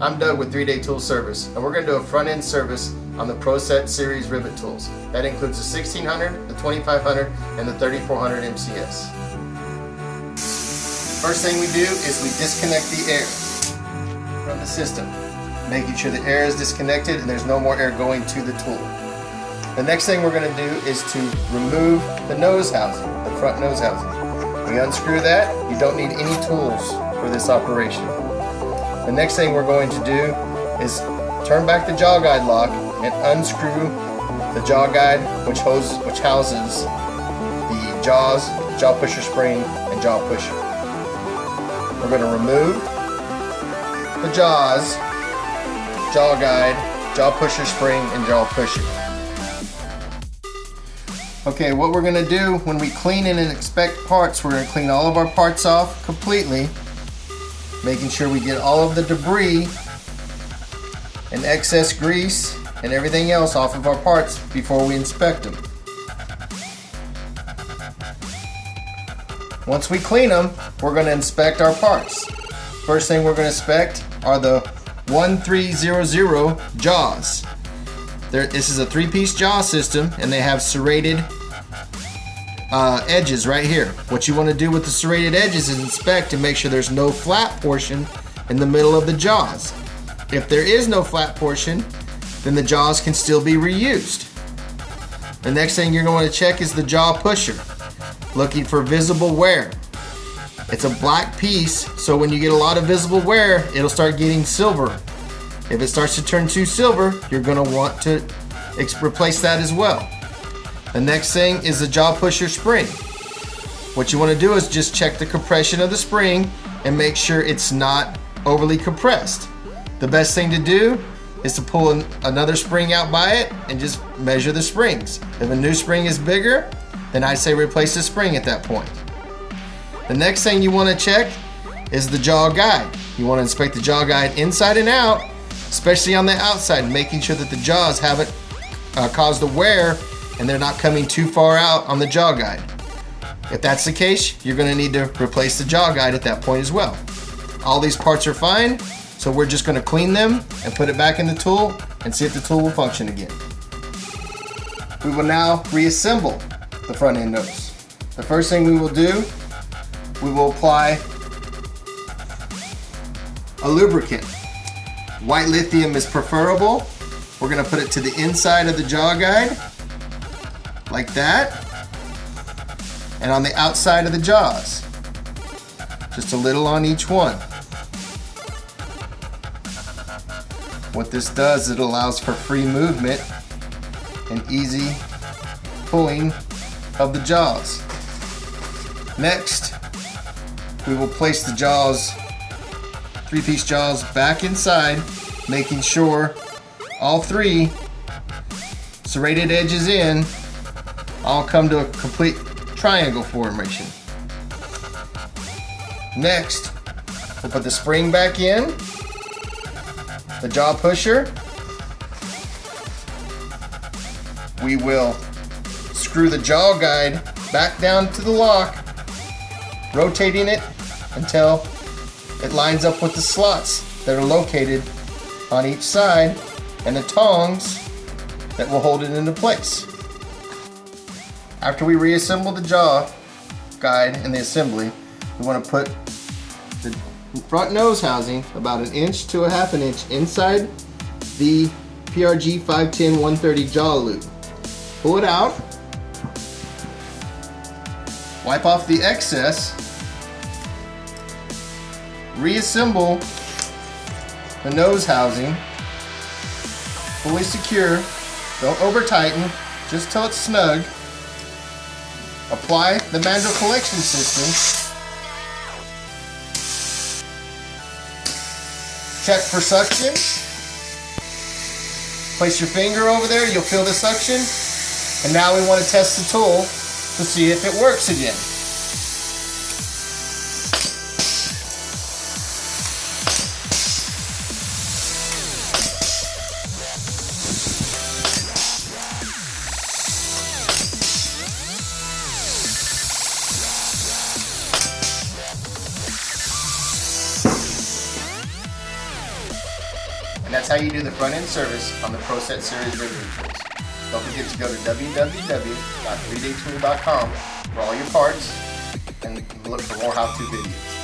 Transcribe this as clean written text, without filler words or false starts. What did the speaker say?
I'm Doug with 3-Day Tool Service, and we're going to do a front-end service on the Proset Series rivet tools. That includes the 1600, the 2500, and the 3400 MCS. First thing we do is we disconnect the air from the system, making sure the air is disconnected and there's no more air going to the tool. The next thing we're going to do is to remove the nose housing, the front nose housing. We unscrew that. You don't need any tools for this operation. The next thing we're going to do is turn back the jaw guide lock and unscrew the jaw guide which houses the jaws, jaw pusher spring, and jaw pusher. We're going to remove the jaws, jaw guide, jaw pusher spring, and jaw pusher. Okay, what we're going to do when we clean and inspect parts, we're going to clean all of our parts off completely, making sure we get all of the debris and excess grease and everything else off of our parts before we inspect them. Once we clean them, we're going to inspect our parts. First thing we're going to inspect are the 1300 jaws. This is a 3-piece jaw system, and they have serrated edges right here. What you want to do with the serrated edges is inspect and make sure there's no flat portion in the middle of the jaws. If there is no flat portion, then the jaws can still be reused. The next thing you're going to check is the jaw pusher, looking for visible wear. It's a black piece, so when you get a lot of visible wear, it'll start getting silver. If it starts to turn to silver, you're going to want to replace that as well. The next thing is the jaw pusher spring. What you want to do is just check the compression of the spring and make sure it's not overly compressed. The best thing to do is to pull another spring out by it and just measure the springs. If a new spring is bigger, then I'd say replace the spring at that point. The next thing you want to check is the jaw guide. You want to inspect the jaw guide inside and out, especially on the outside, making sure that the jaws haven't caused a wear and they're not coming too far out on the jaw guide. If that's the case, you're going to need to replace the jaw guide at that point as well. All these parts are fine, so we're just going to clean them and put it back in the tool and see if the tool will function again. We will now reassemble the front end nose. The first thing we will do, we will apply a lubricant. White lithium is preferable. We're going to put it to the inside of the jaw guide, like that, and on the outside of the jaws. Just a little on each one. What this does, it allows for free movement and easy pulling of the jaws. Next, we will place the jaws, 3-piece jaws, back inside, making sure all 3 serrated edges in all come to a complete triangle formation. Next, we'll put the spring back in, the jaw pusher. We will screw the jaw guide back down to the lock, rotating it until it lines up with the slots that are located on each side and the tongs that will hold it into place. After we reassemble the jaw guide and the assembly, we want to put the front nose housing about 1 inch to 1/2 inch inside the PRG 510-130 jaw loop. Pull it out, wipe off the excess, reassemble the nose housing, fully secure, don't over tighten, just till it's snug. Apply the mandrel collection system. Check for suction. Place your finger over there, you'll feel the suction. And now we want to test the tool to see if it works again. And that's how you do the front end service on the Proset Series riveting tools. Don't forget to go to www.3daytool.com for all your parts and look for more how-to videos.